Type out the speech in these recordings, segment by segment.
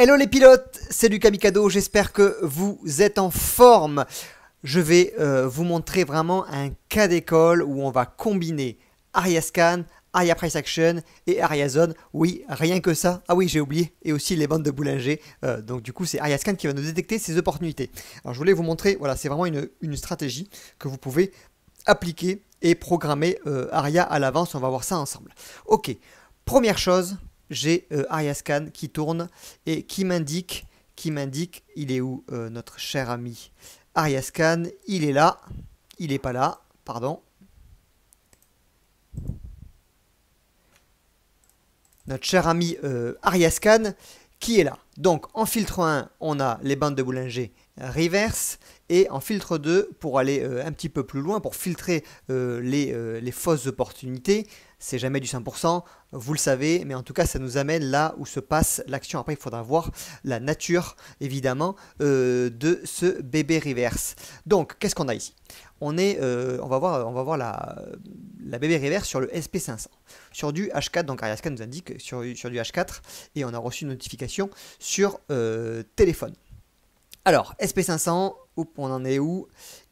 Hello les pilotes, c'est Lucas Mikado, j'espère que vous êtes en forme. Je vais vous montrer vraiment un cas d'école où on va combiner AriaScan, AriaPriceAction et AriaZone. Oui, rien que ça. Ah oui, j'ai oublié. Et aussi les bandes de boulanger. Donc du coup, c'est AriaScan qui va nous détecter ces opportunités. Alors je voulais vous montrer, voilà, c'est vraiment une stratégie que vous pouvez appliquer et programmer Aria à l'avance. On va voir ça ensemble. Ok, première chose, j'ai AriaScan qui tourne et qui m'indique, il est où notre cher ami AriaScan? Il est là, il n'est pas là, pardon. Notre cher ami AriaScan qui est là. Donc en filtre 1, on a les bandes de boulanger reverse, et en filtre 2, pour aller un petit peu plus loin, pour filtrer les fausses opportunités, c'est jamais du 100%, vous le savez, mais en tout cas ça nous amène là où se passe l'action. Après il faudra voir la nature évidemment de ce bébé reverse. Donc qu'est-ce qu'on a ici? On va voir la bébé reverse sur le SP500. Sur du H4, donc AriaScan nous indique sur du H4, et on a reçu une notification sur téléphone. Alors, SP500, on en est où?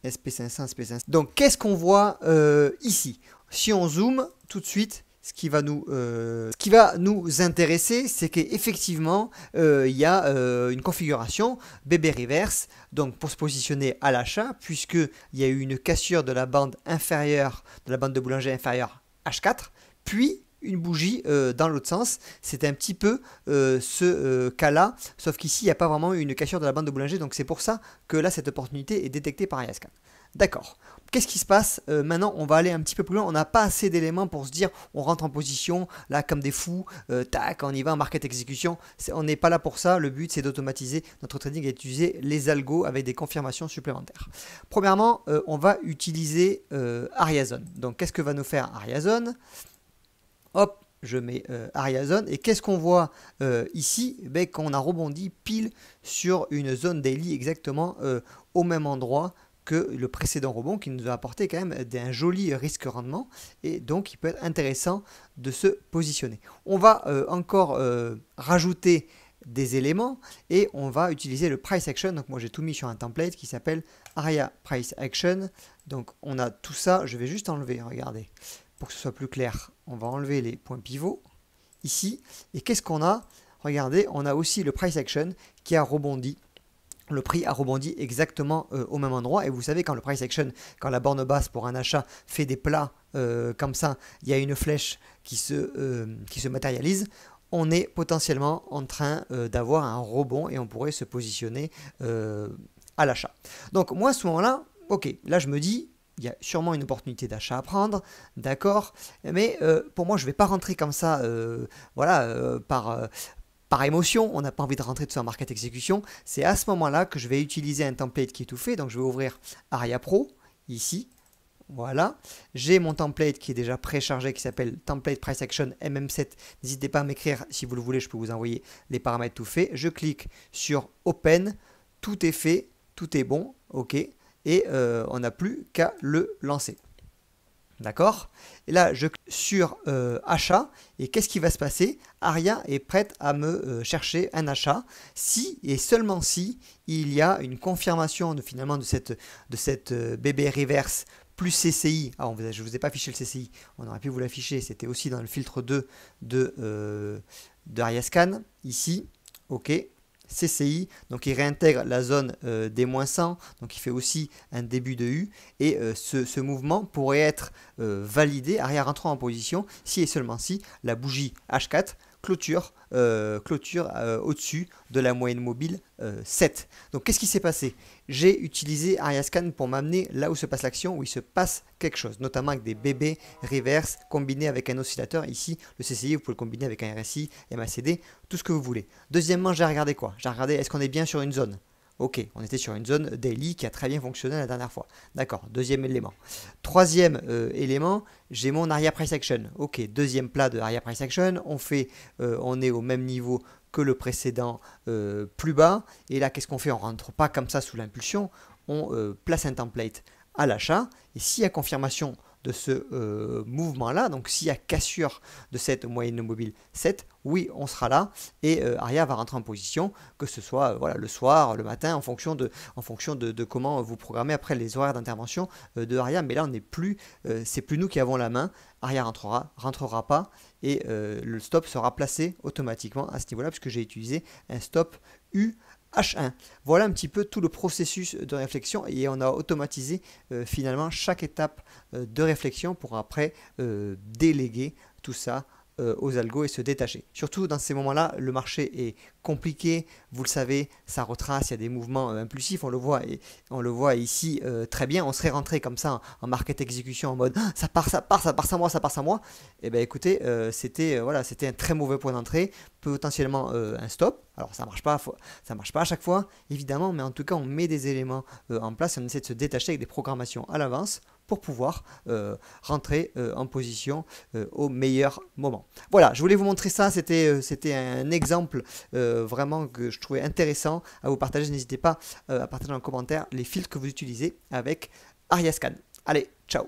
SP500. Donc, qu'est-ce qu'on voit ici? Si on zoome tout de suite, ce qui va nous intéresser, c'est qu'effectivement, il y a une configuration bébé reverse, donc pour se positionner à l'achat, puisqu'il y a eu une cassure de la bande inférieure, de la bande de boulanger inférieure H4, puis une bougie dans l'autre sens. C'est un petit peu ce cas-là, sauf qu'ici, il n'y a pas vraiment une cassure de la bande de boulanger, donc c'est pour ça que là, cette opportunité est détectée par AriaScan. D'accord. Qu'est-ce qui se passe maintenant? On va aller un petit peu plus loin. On n'a pas assez d'éléments pour se dire on rentre en position, là, comme des fous, tac, on y va en market exécution. On n'est pas là pour ça. Le but, c'est d'automatiser notre trading et d'utiliser les algos avec des confirmations supplémentaires. Premièrement, on va utiliser AriaZone. Donc, qu'est-ce que va nous faire AriaZone? Hop, je mets AriaZone, et qu'est-ce qu'on voit ici? Qu'on a rebondi pile sur une zone daily exactement au même endroit que le précédent rebond, qui nous a apporté quand même un joli risque-rendement, et donc il peut être intéressant de se positionner. On va encore rajouter des éléments et on va utiliser le price action. Donc moi j'ai tout mis sur un template qui s'appelle Aria Price Action. Donc on a tout ça, je vais juste enlever, regardez, pour que ce soit plus clair, on va enlever les points pivots ici. Et qu'est-ce qu'on a? Regardez, on a aussi le price action qui a rebondi. Le prix a rebondi exactement au même endroit. Et vous savez, quand le price action, quand la borne basse pour un achat fait des plats comme ça, il y a une flèche qui se matérialise. On est potentiellement en train d'avoir un rebond et on pourrait se positionner à l'achat. Donc moi, à ce moment-là, ok, là je me dis, il y a sûrement une opportunité d'achat à prendre, d'accord, mais pour moi, je ne vais pas rentrer comme ça, par émotion. On n'a pas envie de rentrer tout ça en market exécution. C'est à ce moment-là que je vais utiliser un template qui est tout fait. Donc, je vais ouvrir Aria Pro, ici. Voilà. J'ai mon template qui est déjà préchargé, qui s'appelle Template Price Action MM7. N'hésitez pas à m'écrire si vous le voulez, je peux vous envoyer les paramètres tout faits. Je clique sur Open. Tout est fait, tout est bon, ok. Et on n'a plus qu'à le lancer. D'accord? Et là, je clique sur achat. Et qu'est-ce qui va se passer? Aria est prête à me chercher un achat si et seulement si il y a une confirmation finalement de cette bébé reverse plus CCI. Ah, je ne vous ai pas affiché le CCI. On aurait pu vous l'afficher. C'était aussi dans le filtre 2 de AriaScan. Ici, ok. CCI, donc il réintègre la zone des moins 100, donc il fait aussi un début de U, et ce mouvement pourrait être validé, Aria rentrant en position, si et seulement si la bougie H4 clôture au-dessus de la moyenne mobile 7. Donc qu'est-ce qui s'est passé? J'ai utilisé AriaScan pour m'amener là où se passe l'action, où il se passe quelque chose, notamment avec des bébés reverse combinés avec un oscillateur. Ici, le CCI, vous pouvez le combiner avec un RSI, MACD, tout ce que vous voulez. Deuxièmement, j'ai regardé quoi? J'ai regardé est-ce qu'on est bien sur une zone? Ok, on était sur une zone daily qui a très bien fonctionné la dernière fois. D'accord, deuxième élément. Troisième élément, j'ai mon Aria Price Action. Ok, deuxième plat de Aria Price Action. On est au même niveau que le précédent plus bas. Et là, qu'est-ce qu'on fait? On ne rentre pas comme ça sous l'impulsion. On place un template à l'achat. Et s'il y a confirmation de ce mouvement-là, donc s'il y a cassure de cette moyenne mobile 7, oui, on sera là et Aria va rentrer en position, que ce soit voilà, le soir, le matin, en fonction de comment vous programmez après les horaires d'intervention de Aria. Mais là, on n'est plus, c'est plus nous qui avons la main. Aria rentrera pas et le stop sera placé automatiquement à ce niveau-là puisque j'ai utilisé un stop UH1. Voilà un petit peu tout le processus de réflexion et on a automatisé finalement chaque étape de réflexion pour après déléguer tout ça aux algos et se détacher. Surtout dans ces moments-là, le marché est compliqué, vous le savez, ça retrace, il y a des mouvements impulsifs, on le voit ici très bien, on serait rentré comme ça en market exécution en mode ça part, ça passe à moi. Et bien écoutez, c'était voilà, c'était un très mauvais point d'entrée, potentiellement un stop. Alors ça marche pas à chaque fois, évidemment, mais en tout cas on met des éléments en place et on essaie de se détacher avec des programmations à l'avance pour pouvoir rentrer en position au meilleur moment. Voilà, je voulais vous montrer ça, c'était un exemple vraiment que je trouvais intéressant à vous partager. N'hésitez pas à partager dans les commentaires les filtres que vous utilisez avec Ariascan. Allez, ciao!